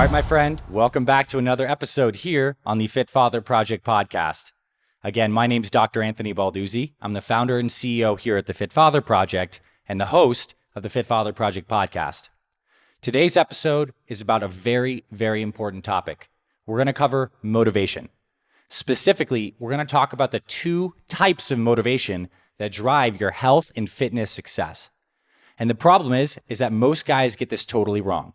All right, my friend, welcome back to another episode here on the Fit Father Project podcast. Again, my name's Dr. Anthony Balduzzi. I'm the founder and CEO here at the Fit Father Project and the host of the Fit Father Project podcast. Today's episode is about a very, very important topic. We're going to cover motivation. Specifically, we're going to talk about the two types of motivation that drive your health and fitness success. And the problem is that most guys get this totally wrong,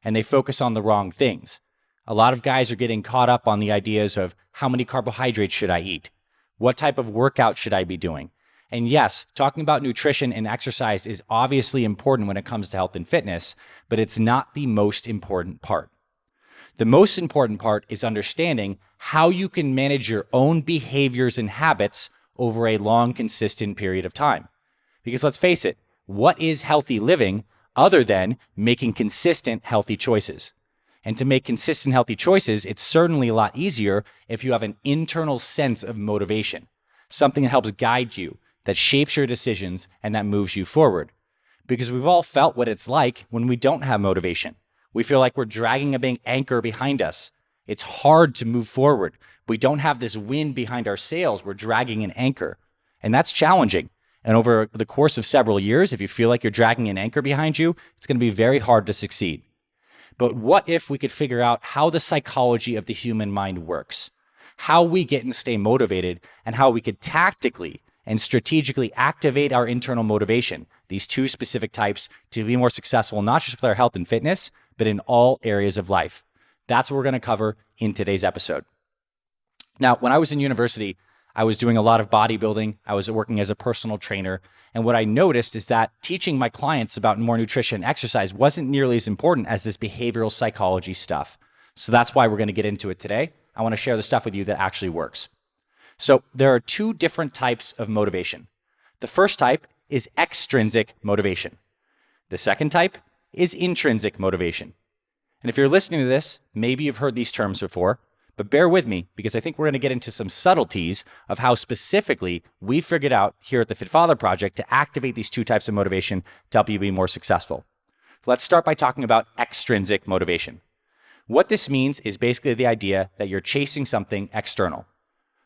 and they focus on the wrong things. A lot of guys are getting caught up on the ideas of how many carbohydrates should I eat? What type of workout should I be doing? And yes, talking about nutrition and exercise is obviously important when it comes to health and fitness, but it's not the most important part. The most important part is understanding how you can manage your own behaviors and habits over a long, consistent period of time. Because let's face it, what is healthy living other than making consistent, healthy choices? And to make consistent, healthy choices, it's certainly a lot easier if you have an internal sense of motivation, something that helps guide you, that shapes your decisions, and that moves you forward. Because we've all felt what it's like when we don't have motivation. We feel like we're dragging a big anchor behind us. It's hard to move forward. We don't have this wind behind our sails. We're dragging an anchor. And that's challenging. And over the course of several years, if you feel like you're dragging an anchor behind you, it's going to be very hard to succeed. But what if we could figure out how the psychology of the human mind works, how we get and stay motivated, and how we could tactically and strategically activate our internal motivation, these two specific types, to be more successful, not just with our health and fitness, but in all areas of life. That's what we're going to cover in today's episode. Now, when I was in university, I was doing a lot of bodybuilding. I was working as a personal trainer. And what I noticed is that teaching my clients about more nutrition and exercise wasn't nearly as important as this behavioral psychology stuff. So that's why we're going to get into it today. I want to share the stuff with you that actually works. So there are two different types of motivation. The first type is extrinsic motivation. The second type is intrinsic motivation. And if you're listening to this, maybe you've heard these terms before, but bear with me because I think we're going to get into some subtleties of how specifically we figured out here at the Fit Father Project to activate these two types of motivation to help you be more successful. Let's start by talking about extrinsic motivation. What this means is basically the idea that you're chasing something external.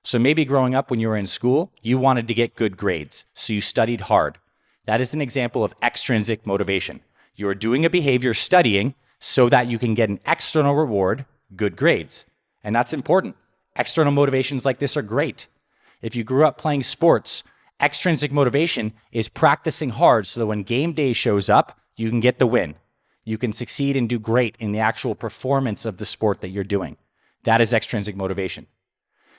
So maybe growing up when you were in school, you wanted to get good grades, so you studied hard. That is an example of extrinsic motivation. You are doing a behavior studying so that you can get an external reward, good grades. And that's important. External motivations like this are great. If you grew up playing sports, extrinsic motivation is practicing hard so that when game day shows up, you can get the win. You can succeed and do great in the actual performance of the sport that you're doing. That is extrinsic motivation.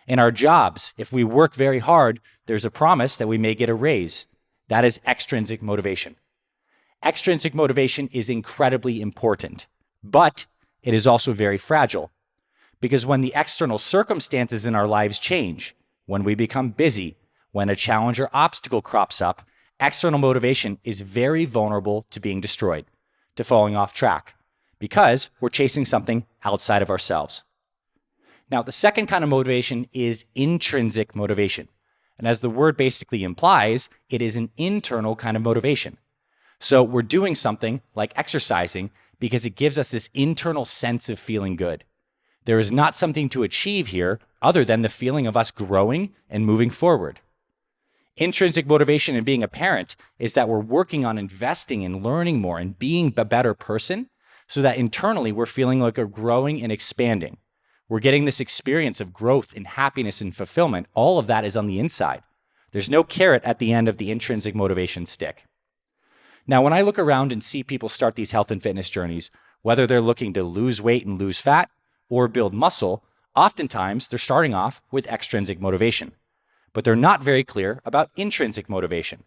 In our jobs, if we work very hard, there's a promise that we may get a raise. That is extrinsic motivation. Extrinsic motivation is incredibly important, but it is also very fragile. Because when the external circumstances in our lives change, when we become busy, when a challenge or obstacle crops up, external motivation is very vulnerable to being destroyed, to falling off track, because we're chasing something outside of ourselves. Now, the second kind of motivation is intrinsic motivation. And as the word basically implies, it is an internal kind of motivation. So we're doing something like exercising because it gives us this internal sense of feeling good. There is not something to achieve here other than the feeling of us growing and moving forward. Intrinsic motivation in being a parent is that we're working on investing and learning more and being a better person so that internally we're feeling like we're growing and expanding. We're getting this experience of growth and happiness and fulfillment. All of that is on the inside. There's no carrot at the end of the intrinsic motivation stick. Now, when I look around and see people start these health and fitness journeys, whether they're looking to lose weight and lose fat or build muscle, oftentimes they're starting off with extrinsic motivation, but they're not very clear about intrinsic motivation.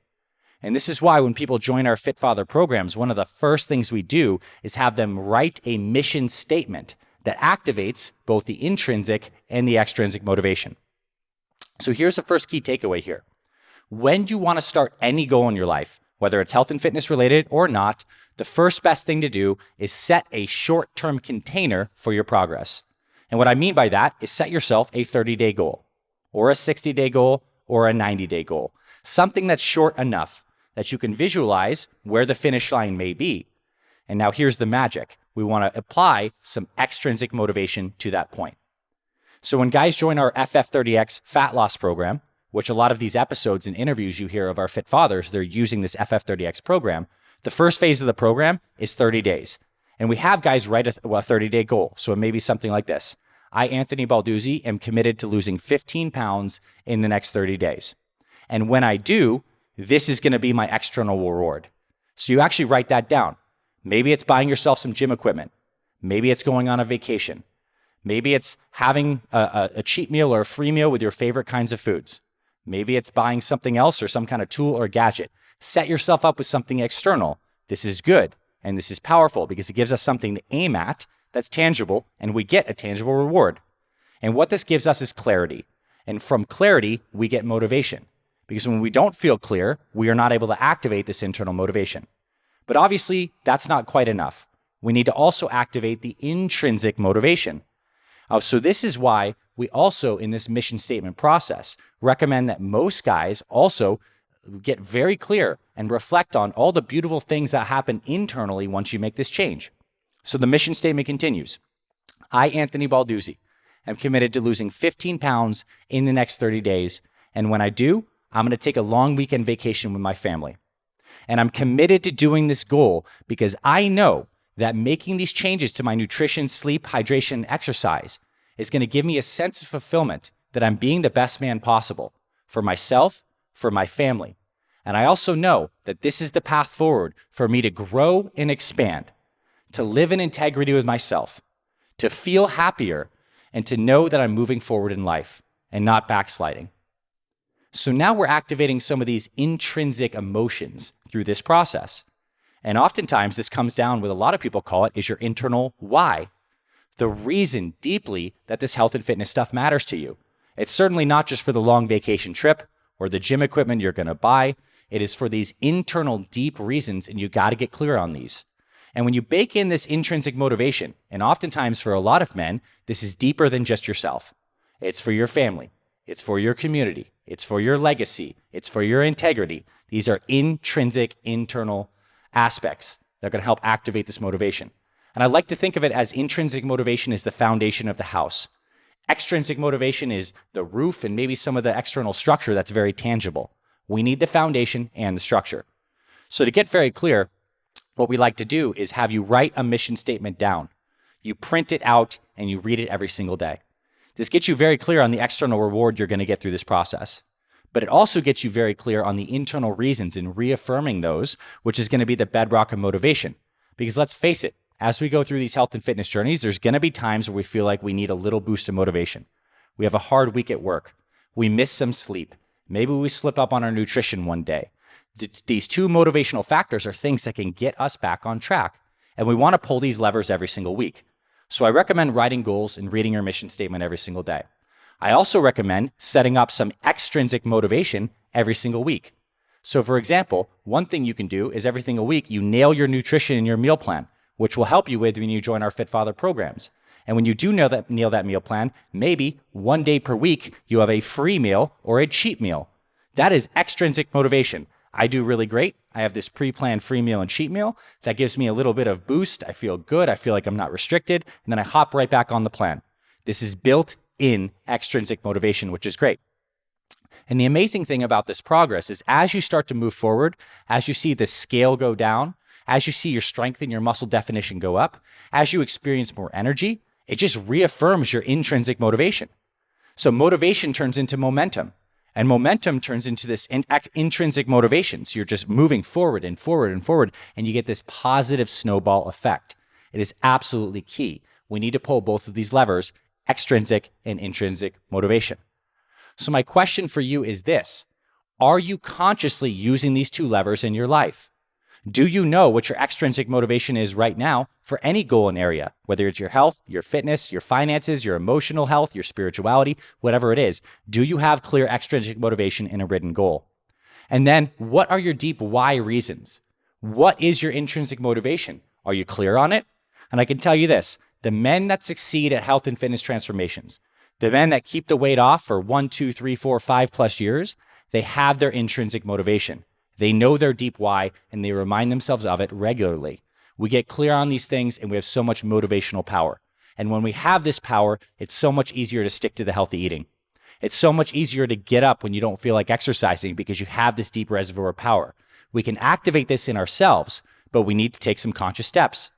And this is why when people join our Fit Father programs, one of the first things we do is have them write a mission statement that activates both the intrinsic and the extrinsic motivation. So here's the first key takeaway here. When you want to start any goal in your life, whether it's health and fitness related or not, the first best thing to do is set a short-term container for your progress. And what I mean by that is set yourself a 30-day goal or a 60-day goal or a 90-day goal, something that's short enough that you can visualize where the finish line may be. And now here's the magic. We want to apply some extrinsic motivation to that point. So when guys join our FF30X fat loss program, which a lot of these episodes and interviews you hear of our fit fathers, they're using this FF30X program. The first phase of the program is 30 days. And we have guys write a 30-day goal. So it may be something like this. I, Anthony Balduzzi, am committed to losing 15 pounds in the next 30 days. And when I do, this is going to be my external reward. So you actually write that down. Maybe it's buying yourself some gym equipment. Maybe it's going on a vacation. Maybe it's having a cheat meal or a free meal with your favorite kinds of foods. Maybe it's buying something else or some kind of tool or gadget. Set yourself up with something external. This is good and this is powerful because it gives us something to aim at that's tangible and we get a tangible reward. And what this gives us is clarity. And from clarity, we get motivation. Because when we don't feel clear, we are not able to activate this internal motivation. But obviously, that's not quite enough. We need to also activate the intrinsic motivation. So this is why we also, in this mission statement process, recommend that most guys also get very clear and reflect on all the beautiful things that happen internally once you make this change. So the mission statement continues. I, Anthony Balduzzi, am committed to losing 15 pounds in the next 30 days. And when I do, I'm going to take a long weekend vacation with my family. And I'm committed to doing this goal because I know that making these changes to my nutrition, sleep, hydration, and exercise is going to give me a sense of fulfillment that I'm being the best man possible for myself, for my family. And I also know that this is the path forward for me to grow and expand, to live in integrity with myself, to feel happier, and to know that I'm moving forward in life and not backsliding. So now we're activating some of these intrinsic emotions through this process. And oftentimes this comes down with a lot of people call it is your internal why. The reason deeply that this health and fitness stuff matters to you. It's certainly not just for the long vacation trip or the gym equipment you're going to buy. It is for these internal deep reasons, and you got to get clear on these. And when you bake in this intrinsic motivation, and oftentimes for a lot of men, this is deeper than just yourself. It's for your family. It's for your community. It's for your legacy. It's for your integrity. These are intrinsic, internal aspects that are going to help activate this motivation. And I like to think of it as intrinsic motivation is the foundation of the house. Extrinsic motivation is the roof and maybe some of the external structure that's very tangible. We need the foundation and the structure. So to get very clear, what we like to do is have you write a mission statement down. You print it out and you read it every single day. This gets you very clear on the external reward you're going to get through this process. But it also gets you very clear on the internal reasons and reaffirming those, which is going to be the bedrock of motivation. Because let's face it, as we go through these health and fitness journeys, there's going to be times where we feel like we need a little boost of motivation. We have a hard week at work. We miss some sleep. Maybe we slip up on our nutrition one day. These two motivational factors are things that can get us back on track. And we want to pull these levers every single week. So I recommend writing goals and reading your mission statement every single day. I also recommend setting up some extrinsic motivation every single week. So for example, one thing you can do is every single week, you nail your nutrition in your meal plan, which will help you with when you join our Fit Father programs. And when you do nail that meal plan, maybe one day per week, you have a free meal or a cheat meal. That is extrinsic motivation. I do really great. I have this pre-planned free meal and cheat meal that gives me a little bit of boost. I feel good. I feel like I'm not restricted. And then I hop right back on the plan. This is built in extrinsic motivation, which is great. And the amazing thing about this progress is as you start to move forward, as you see the scale go down, as you see your strength and your muscle definition go up, as you experience more energy, it just reaffirms your intrinsic motivation. So motivation turns into momentum, and momentum turns into this intrinsic motivation. So you're just moving forward and forward and forward, and you get this positive snowball effect. It is absolutely key. We need to pull both of these levers, extrinsic and intrinsic motivation. So my question for you is this: are you consciously using these two levers in your life? Do you know what your extrinsic motivation is right now for any goal and area, whether it's your health, your fitness, your finances, your emotional health, your spirituality, whatever it is? Do you have clear extrinsic motivation in a written goal? And then what are your deep why reasons? What is your intrinsic motivation? Are you clear on it? And I can tell you this, the men that succeed at health and fitness transformations, the men that keep the weight off for 1, 2, 3, 4, 5+ years, they have their intrinsic motivation. They know their deep why, and they remind themselves of it regularly. We get clear on these things and we have so much motivational power. And when we have this power, it's so much easier to stick to the healthy eating. It's so much easier to get up when you don't feel like exercising because you have this deep reservoir of power. We can activate this in ourselves, but we need to take some conscious steps.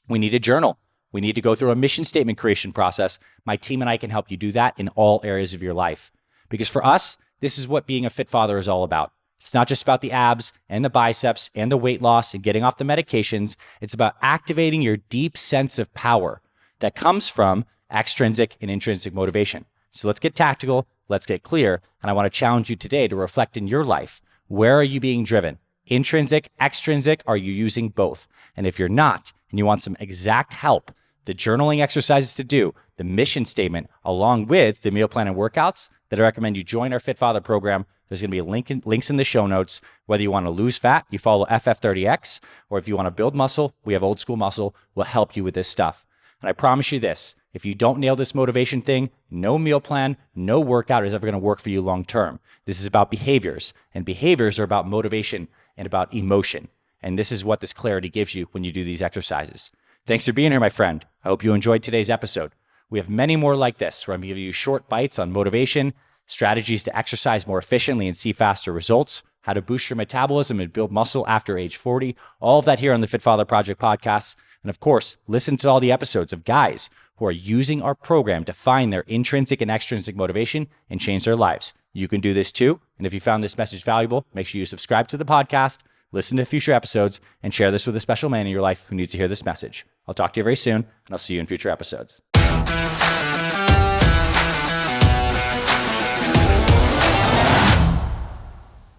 We need to journal. We need to go through a mission statement creation process. My team and I can help you do that in all areas of your life. Because for us, this is what being a fit father is all about. It's not just about the abs and the biceps and the weight loss and getting off the medications. It's about activating your deep sense of power that comes from extrinsic and intrinsic motivation. So let's get tactical, let's get clear, and I want to challenge you today to reflect in your life. Where are you being driven? Intrinsic, extrinsic, are you using both? And if you're not, and you want some exact help, the journaling exercises to do, the mission statement, along with the meal plan and workouts that I recommend you join our Fit Father program. There's going to be links in the show notes. Whether you want to lose fat, you follow FF30X, or if you want to build muscle, we have Old School Muscle. We'll help you with this stuff. And I promise you this, if you don't nail this motivation thing, no meal plan, no workout is ever going to work for you long term. This is about behaviors, and behaviors are about motivation and about emotion. And this is what this clarity gives you when you do these exercises. Thanks for being here, my friend. I hope you enjoyed today's episode. We have many more like this, where I'm giving you short bites on motivation, strategies to exercise more efficiently and see faster results, how to boost your metabolism and build muscle after age 40, all of that here on the Fit Father Project podcast. And of course, listen to all the episodes of guys who are using our program to find their intrinsic and extrinsic motivation and change their lives. You can do this too. And if you found this message valuable, make sure you subscribe to the podcast, listen to future episodes, and share this with a special man in your life who needs to hear this message. I'll talk to you very soon, and I'll see you in future episodes.